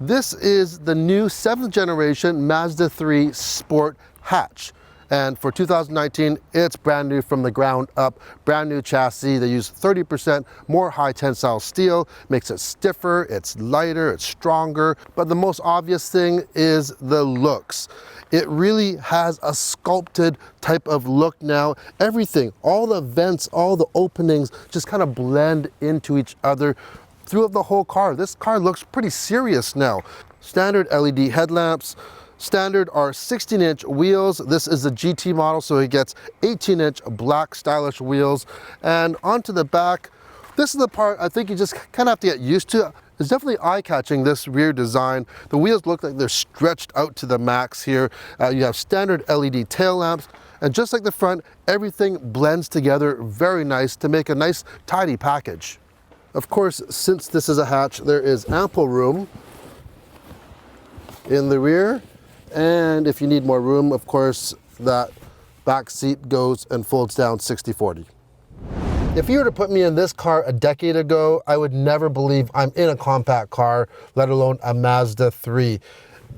This is the new 7th generation Mazda 3 Sport hatch. And for 2019, it's brand new from the ground up, brand new chassis. They use 30% more high tensile steel, makes it stiffer, it's lighter, it's stronger. But the most obvious thing is the looks. It really has a sculpted type of look now. Everything, all the vents, all the openings just kind of blend into each other throughout the whole car. This car looks pretty serious now. Standard LED headlamps. Standard are 16-inch wheels. This is the GT model, so it gets 18-inch black stylish wheels. And onto the back, this is the part I think you just kind of have to get used to. It's definitely eye-catching, this rear design. The wheels look like they're stretched out to the max here. You have standard LED tail lamps. And just like the front, everything blends together very nice to make a nice, tidy package. Of course, since this is a hatch, there is ample room in the rear. And if you need more room, of course, that back seat goes and folds down 60/40. If you were to put me in this car a decade ago, I would never believe I'm in a compact car, let alone a Mazda 3.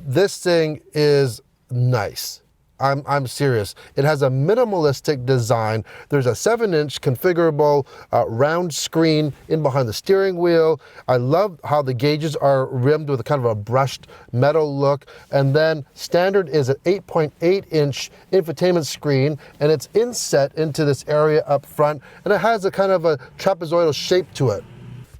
This thing is nice. I'm serious. It has a minimalistic design. There's a 7-inch configurable round screen in behind the steering wheel. I love how the gauges are rimmed with a kind of a brushed metal look. And then standard is an 8.8-inch infotainment screen, and it's inset into this area up front, and it has a kind of a trapezoidal shape to it.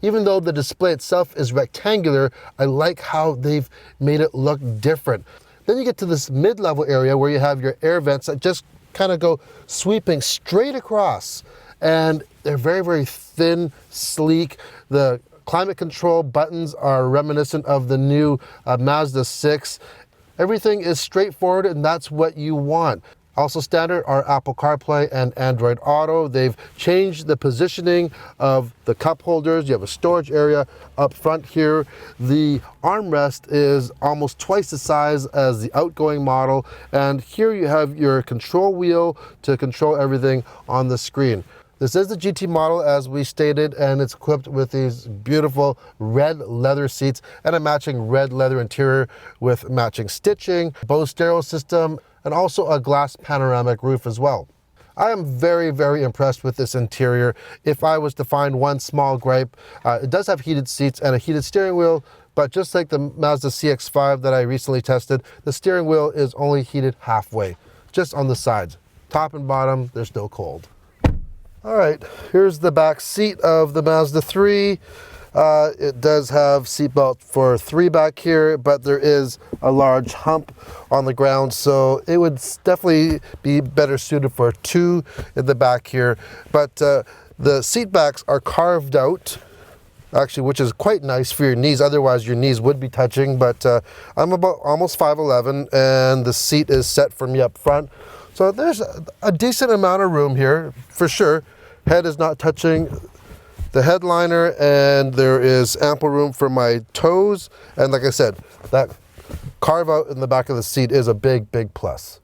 Even though the display itself is rectangular, I like how they've made it look different. Then you get to this mid-level area where you have your air vents that just kind of go sweeping straight across. And they're very, very thin, sleek. The climate control buttons are reminiscent of the new Mazda 6. Everything is straightforward, and that's what you want. Also standard are Apple CarPlay and Android Auto. They've changed the positioning of the cup holders. You have a storage area up front here. The armrest is almost twice the size as the outgoing model. And here you have your control wheel to control everything on the screen. This is the GT model, as we stated, and it's equipped with these beautiful red leather seats and a matching red leather interior with matching stitching, Bose stereo system, and also a glass panoramic roof as well. I am very, very impressed with this interior. If I was to find one small gripe, it does have heated seats and a heated steering wheel, but just like the Mazda CX-5 that I recently tested, the steering wheel is only heated halfway, just on the sides. Top and bottom, they're still cold. All right, here's the back seat of the Mazda 3. It does have seatbelt for 3 back here, but there is a large hump on the ground, so it would definitely be better suited for 2 in the back here. But the seat backs are carved out, actually, which is quite nice for your knees. Otherwise, your knees would be touching. But I'm about almost 5'11", and the seat is set for me up front. So there's a decent amount of room here, for sure. Head is not touching the headliner, and there is ample room for my toes. And like I said, that carve out in the back of the seat is a big, big plus.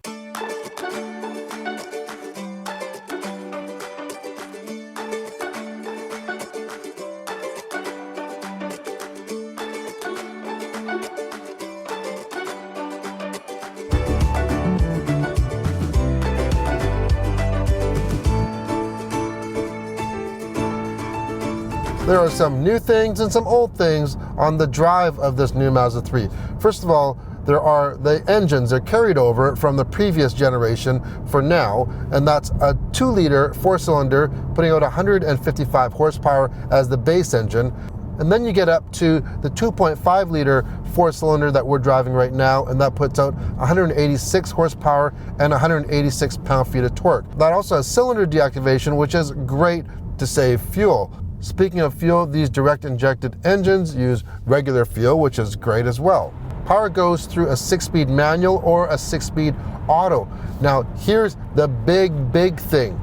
There are some new things and some old things on the drive of this new Mazda 3. First of all, there are the engines. They're carried over from the previous generation for now, and that's a 2-liter 4-cylinder putting out 155 horsepower as the base engine. And then you get up to the 2.5-liter 4-cylinder that we're driving right now, and that puts out 186 horsepower and 186 pound-feet of torque. That also has cylinder deactivation, which is great to save fuel. Speaking of fuel, these direct injected engines use regular fuel, which is great as well. Power goes through a 6-speed manual or a 6-speed auto. Now, here's the big thing.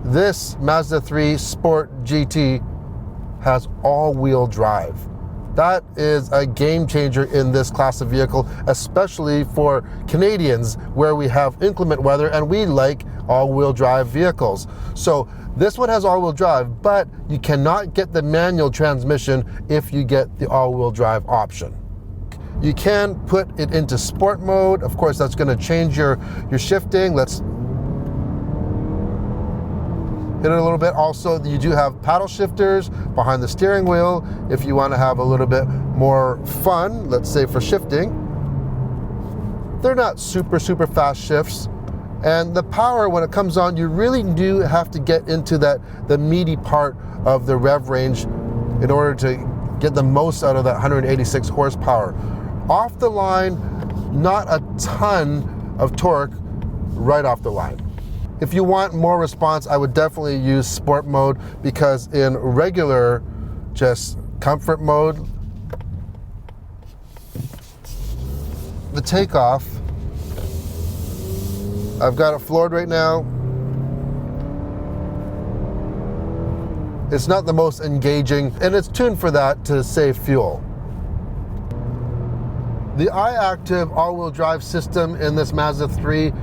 This Mazda 3 Sport GT has all-wheel drive. That is a game changer in this class of vehicle, especially for Canadians where we have inclement weather and we like all-wheel drive vehicles. So this one has all-wheel drive, but you cannot get the manual transmission if you get the all-wheel drive option. You can put it into sport mode. Of course, that's going to change your shifting. Let's hit it a little bit. Also, you do have paddle shifters behind the steering wheel if you want to have a little bit more fun, let's say for shifting. They're not super fast shifts. And the power, when it comes on, you really do have to get into the meaty part of the rev range in order to get the most out of that 186 horsepower. Off the line, not a ton of torque right off the line. If you want more response, I would definitely use sport mode, because in regular, just comfort mode, the takeoff, I've got it floored right now. It's not the most engaging, and it's tuned for that to save fuel. The iActive all-wheel drive system in this Mazda 3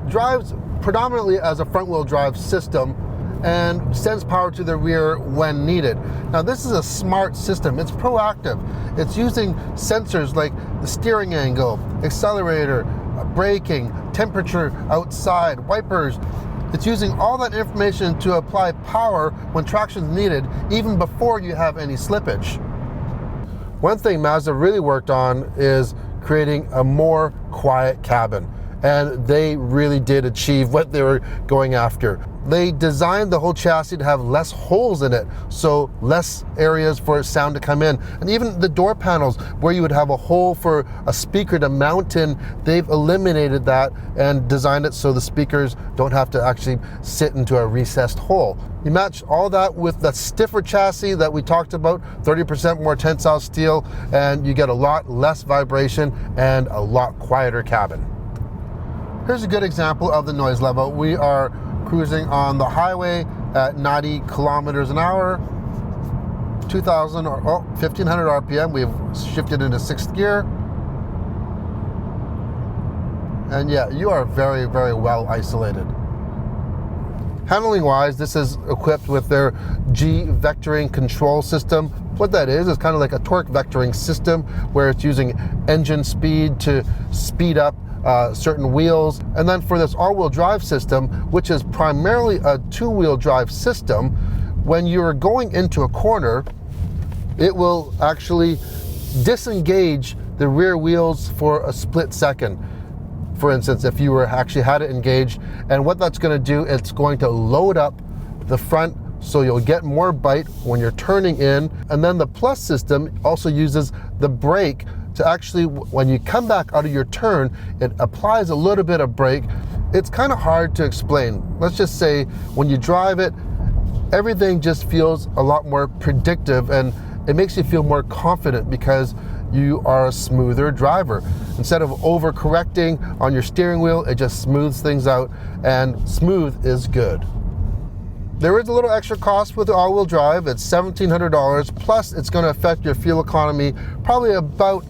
drives predominantly as a front-wheel drive system and sends power to the rear when needed. Now, this is a smart system. It's proactive. It's using sensors like the steering angle, accelerator, braking, temperature outside, wipers. It's using all that information to apply power when traction is needed, even before you have any slippage. One thing Mazda really worked on is creating a more quiet cabin, and they really did achieve what they were going after. They designed the whole chassis to have less holes in it, so less areas for sound to come in. And even the door panels, where you would have a hole for a speaker to mount in, they've eliminated that and designed it so the speakers don't have to actually sit into a recessed hole. You match all that with the stiffer chassis that we talked about, 30% more tensile steel, and you get a lot less vibration and a lot quieter cabin. Here's a good example of the noise level. We are cruising on the highway at 90 kilometers an hour, 1500 RPM. We've shifted into 6th gear. And yeah, you are very well isolated. Handling wise, this is equipped with their G vectoring control system. What that is kind of like a torque vectoring system, where it's using engine speed to speed up certain wheels. And then for this all-wheel drive system, which is primarily a two-wheel drive system, when you're going into a corner, it will actually disengage the rear wheels for a split second. For instance, if you were actually had it engaged, and what that's going to do, it's going to load up the front so you'll get more bite when you're turning in. And then the Plus system also uses the brake to actually, when you come back out of your turn, it applies a little bit of brake. It's kind of hard to explain. Let's just say when you drive it, everything just feels a lot more predictive, and it makes you feel more confident because you are a smoother driver. Instead of overcorrecting on your steering wheel, it just smooths things out, and smooth is good. There is a little extra cost with the all-wheel drive. It's $1,700, plus it's going to affect your fuel economy probably about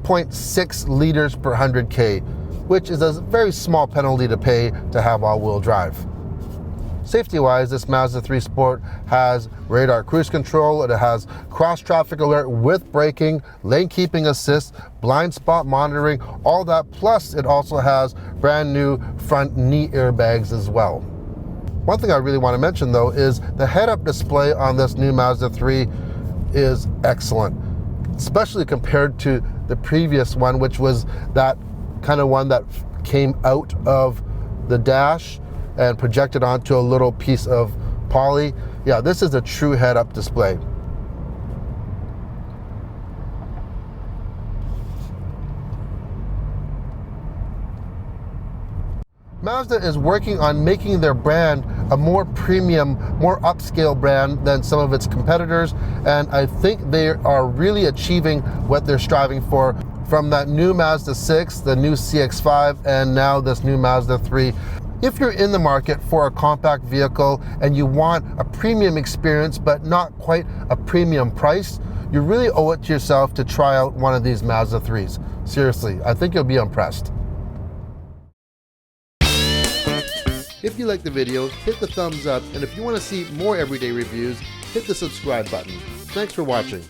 0.6 liters per 100K, which is a very small penalty to pay to have all-wheel drive. Safety-wise, this Mazda 3 Sport has radar cruise control, it has cross-traffic alert with braking, lane keeping assist, blind spot monitoring, all that, plus it also has brand new front knee airbags as well. One thing I really want to mention though is the head-up display on this new Mazda 3 is excellent, especially compared to the previous one, which was that kind of one that came out of the dash and projected onto a little piece of poly. Yeah, this is a true head-up display. Mazda is working on making their brand a more premium, more upscale brand than some of its competitors, and I think they are really achieving what they're striving for, from that new Mazda 6, the new CX-5, and now this new Mazda 3. If you're in the market for a compact vehicle and you want a premium experience but not quite a premium price, you really owe it to yourself to try out one of these Mazda 3s. Seriously, I think you'll be impressed. If you liked the video, hit the thumbs up, and if you want to see more everyday reviews, hit the subscribe button. Thanks for watching.